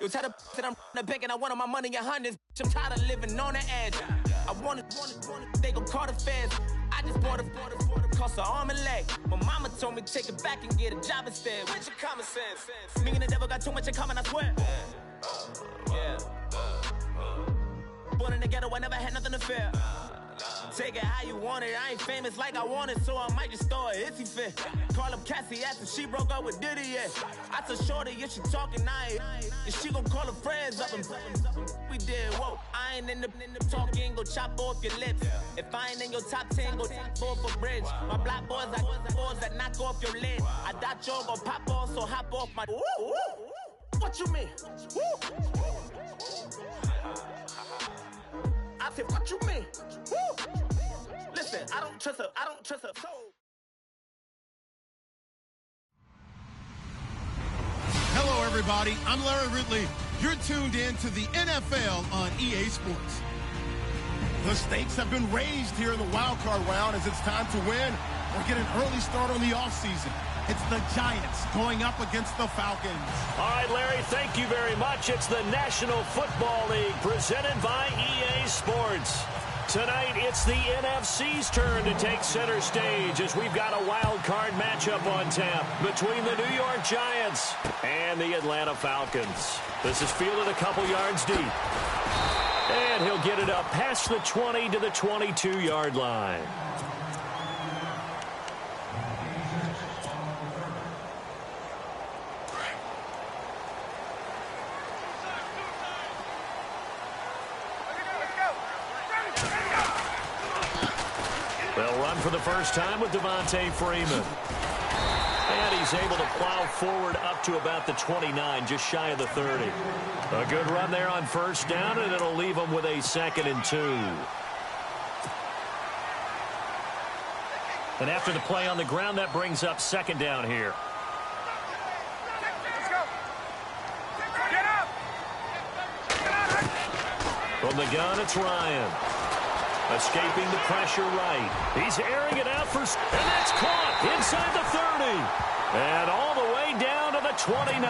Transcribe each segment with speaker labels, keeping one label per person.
Speaker 1: You tell the that I'm the bank and I want my money in hundreds. I'm tired of living on the edge. I want it, they gon' call the feds. I just bought a cost an arm and leg. My mama told me take it back and get a job instead. Where's your common sense? Me and the devil got too much in common, I swear. Yeah. Born in the ghetto, I never had nothing to fear. Take it how you want it. I ain't famous like I want it, so I might just throw a hissy fit. Call up Cassie, asked if she broke up with Diddy yet. I told Shorty if she talking, and she gon' call her friends up and we did. Whoa, I ain't in the talking, go chop off your lips. If I ain't in your top 10, go top 4 for bridge. My black boys like boys that knock off your lid. I thought you gon' pop off, so hop off my. What you mean? I said, what you mean? Listen, I don't trust her. So.
Speaker 2: Hello, everybody. I'm Larry Ridley. You're tuned in to the NFL on EA Sports. The stakes have been raised here in the wild card round as it's time to win or get an early start on the offseason. It's the Giants going up against the Falcons.
Speaker 3: All right, Larry, thank you very much. It's the National Football League presented by EA Sports. Tonight, it's the NFC's turn to take center stage as we've got a wild card matchup on tap between the New York Giants and the Atlanta Falcons. This is fielded a couple yards deep. And he'll get it up past the 20 to the 22-yard line. They'll run for the first time with Devontae Freeman. And he's able to plow forward up to about the 29, just shy of the 30. A good run there on first down, and it'll leave him with a 2nd and 2. And after the play on the ground, that brings up 2nd down here. From the gun, it's Ryan. Escaping the pressure right. He's airing it out and that's caught inside the 30. And all the way down to the 29.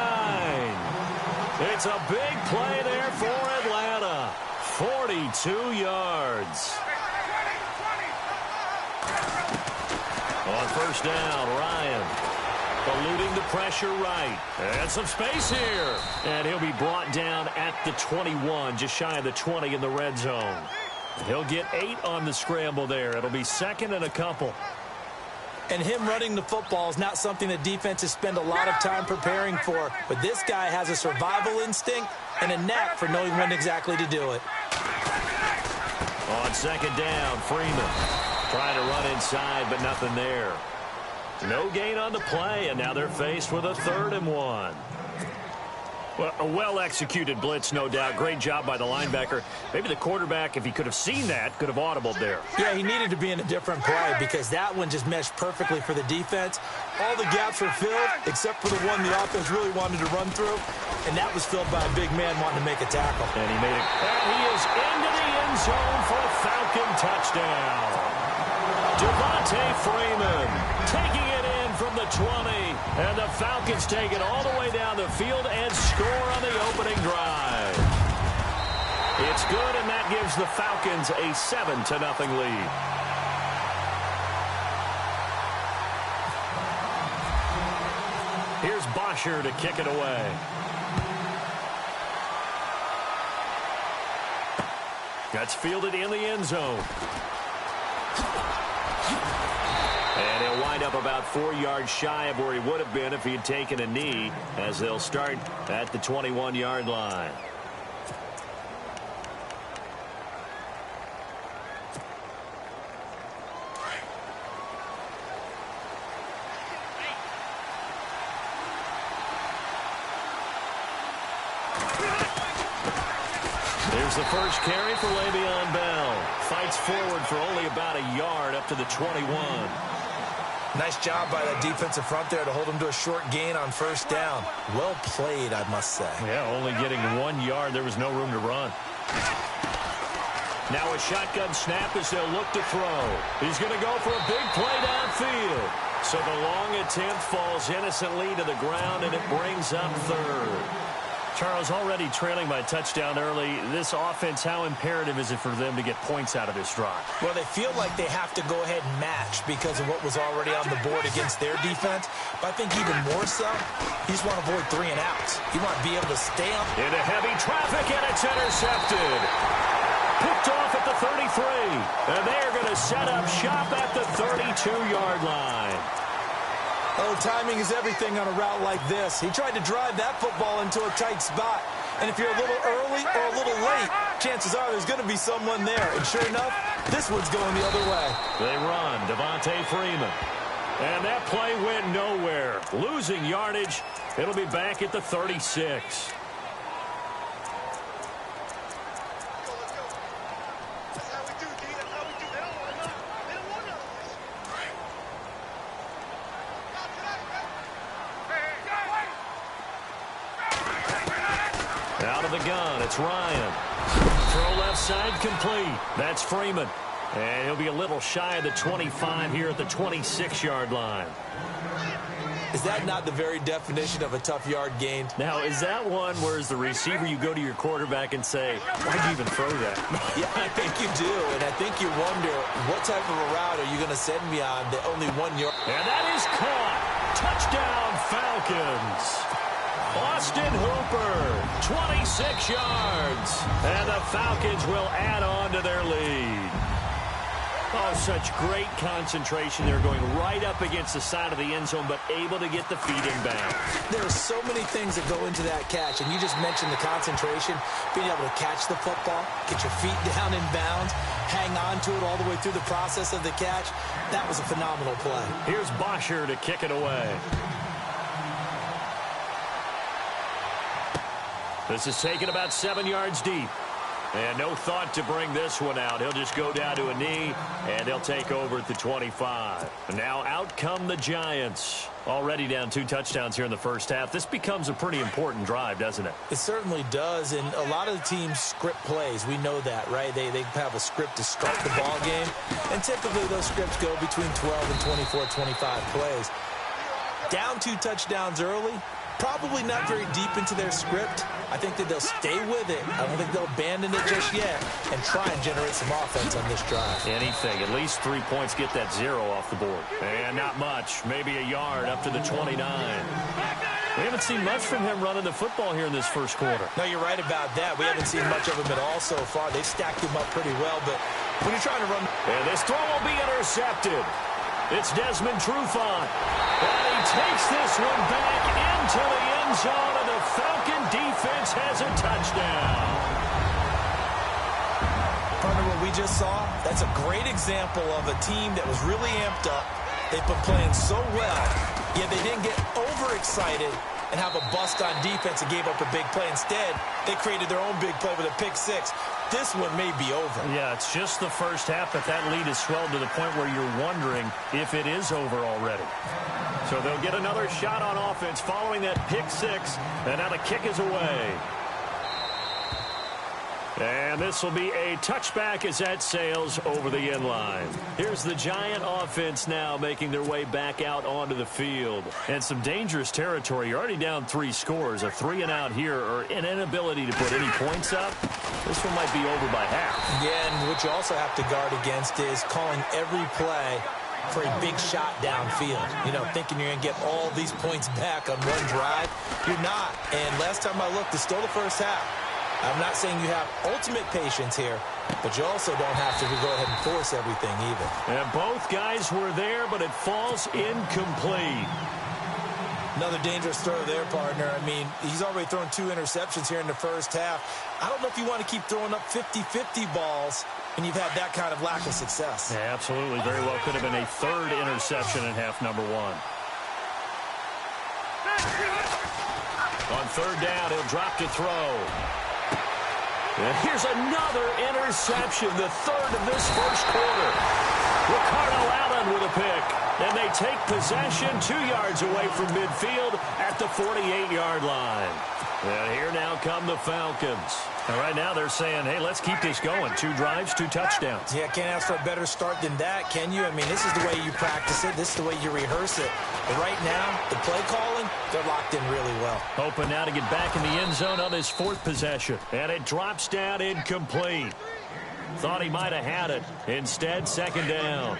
Speaker 3: It's a big play there for Atlanta. 42 yards. On first down, Ryan eluding the pressure right. And some space here. And he'll be brought down at the 21, just shy of the 20 in the red zone. He'll get 8 on the scramble there. It'll be 2nd and a couple.
Speaker 4: And him running the football is not something that defenses spend a lot of time preparing for. But this guy has a survival instinct and a knack for knowing when exactly to do it.
Speaker 3: On 2nd down, Freeman trying to run inside, but nothing there. No gain on the play, and now they're faced with a 3rd and 1. Well, a well-executed blitz, no doubt. Great job by the linebacker. Maybe the quarterback, if he could have seen that, could have audibled there.
Speaker 4: Yeah, he needed to be in a different play because that one just meshed perfectly for the defense. All the gaps were filled except for the one the offense really wanted to run through, and that was filled by a big man wanting to make a tackle.
Speaker 3: And he made it. And he is into the end zone for a Falcon touchdown. Devontae Freeman taking it in from the 20. And the Falcons take it all the way down the field and score on the opening drive. It's good, and that gives the Falcons a 7-0 lead. Here's Bosher to kick it away. That's fielded in the end zone. And he'll wind up about 4 yards shy of where he would have been if he had taken a knee, as they'll start at the 21-yard line. There's the first carry for Le'Veon Bell. Fights forward for only about a yard up to the 21.
Speaker 4: Nice job by that defensive front there to hold him to a short gain on first down. Well played, I must say.
Speaker 3: Yeah, only getting 1 yard. There was no room to run. Now a shotgun snap as they'll look to throw. He's going to go for a big play downfield. So the long attempt falls innocently to the ground, and it brings up 3rd. Charles, already trailing by touchdown early. This offense, how imperative is it for them to get points out of this drive?
Speaker 4: Well, they feel like they have to go ahead and match because of what was already on the board against their defense. But I think even more so, you just want to avoid 3 and outs. You want to be able to stay on.
Speaker 3: Into heavy traffic, and it's intercepted. Picked off at the 33. And they're going to set up shop at the 32-yard line.
Speaker 4: Oh, timing is everything on a route like this. He tried to drive that football into a tight spot. And if you're a little early or a little late, chances are there's going to be someone there. And sure enough, this one's going the other way.
Speaker 3: They run, Devontae Freeman. And that play went nowhere. Losing yardage. It'll be back at the 36. Out of the gun, it's Ryan. Throw left side complete. That's Freeman. And he'll be a little shy of the 25 here at the 26-yard line.
Speaker 4: Is that not the very definition of a tough yard gain?
Speaker 3: Now, is that one where as the receiver you go to your quarterback and say, why'd you even throw that?
Speaker 4: Yeah, I think you do. And I think you wonder, what type of a route are you going to send me on that only 1 yard?
Speaker 3: And that is caught. Touchdown, Falcons. Austin Hooper, 26 yards. And the Falcons will add on to their lead. Oh, such great concentration. They're going right up against the side of the end zone, but able to get the feet in bounds.
Speaker 4: There are so many things that go into that catch, and you just mentioned the concentration, being able to catch the football, get your feet down in bounds, hang on to it all the way through the process of the catch. That was a phenomenal play.
Speaker 3: Here's Bosher to kick it away. This is taken about 7 yards deep. And no thought to bring this one out. He'll just go down to a knee, and they'll take over at the 25. And now out come the Giants. Already down 2 touchdowns here in the first half. This becomes a pretty important drive, doesn't it?
Speaker 4: It certainly does, and a lot of the teams script plays. We know that, right? They have a script to start the ball game, and typically those scripts go between 12 and 24, 25 plays. Down 2 touchdowns early, probably not very deep into their script. I think that they'll stay with it. I don't think they'll abandon it just yet and try and generate some offense on this drive.
Speaker 3: Anything. At least 3 points, get that 0 off the board. And not much. Maybe a yard up to the 29. We haven't seen much from him running the football here in this first quarter.
Speaker 4: No, you're right about that. We haven't seen much of him at all so far. They've stacked him up pretty well, but when you're trying to run...
Speaker 3: And this throw will be intercepted. It's Desmond Trufant. And he takes this one back into the end zone, and the Falcon defense has a touchdown.
Speaker 4: Partner, what we just saw, that's a great example of a team that was really amped up. They've been playing so well, yet they didn't get overexcited and have a bust on defense and gave up a big play. Instead, they created their own big play with a pick 6. This one may be over.
Speaker 3: Yeah, it's just the first half, but that lead has swelled to the point where you're wondering if it is over already. So they'll get another shot on offense following that pick 6, and now the kick is away. And this will be a touchback as that sails over the end line. Here's the Giant offense now making their way back out onto the field. And some dangerous territory. You're already down 3 scores. A 3-and-out here, or an inability to put any points up. This one might be over by half.
Speaker 4: Yeah, and what you also have to guard against is calling every play for a big shot downfield. You know, thinking you're going to get all these points back on one drive. You're not. And last time I looked, it's still the first half. I'm not saying you have ultimate patience here, but you also don't have to go ahead and force everything either.
Speaker 3: And both guys were there, but it falls incomplete.
Speaker 4: Another dangerous throw there, partner. I mean, he's already thrown 2 interceptions here in the first half. I don't know if you want to keep throwing up 50-50 balls when you've had that kind of lack of success.
Speaker 3: Yeah, absolutely. Very well could have been a 3rd interception in half number 1. On 3rd down, he'll drop to throw. And here's another interception, the 3rd of this first quarter. Ricardo Allen with a pick. And they take possession 2 yards away from midfield at the 48-yard line. And here now come the Falcons. And right now they're saying, hey, let's keep this going. 2 drives, 2 touchdowns.
Speaker 4: Yeah, can't ask for a better start than that, can you? I mean, this is the way you practice it. This is the way you rehearse it. But right now, the play calling, They're locked in really well.
Speaker 3: Hoping now to get back in the end zone on his fourth possession. And it drops down incomplete. Thought he might have had it. Instead, second down.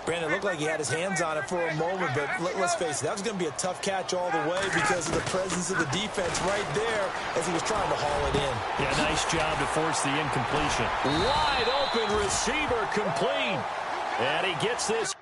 Speaker 4: Brandon, it looked like he had his hands on it for a moment, but let's face it, that was going to be a tough catch all the way because of the presence of the defense right there as he was trying to haul it in.
Speaker 3: Yeah, nice job to force the incompletion. Wide open receiver complete. And he gets this.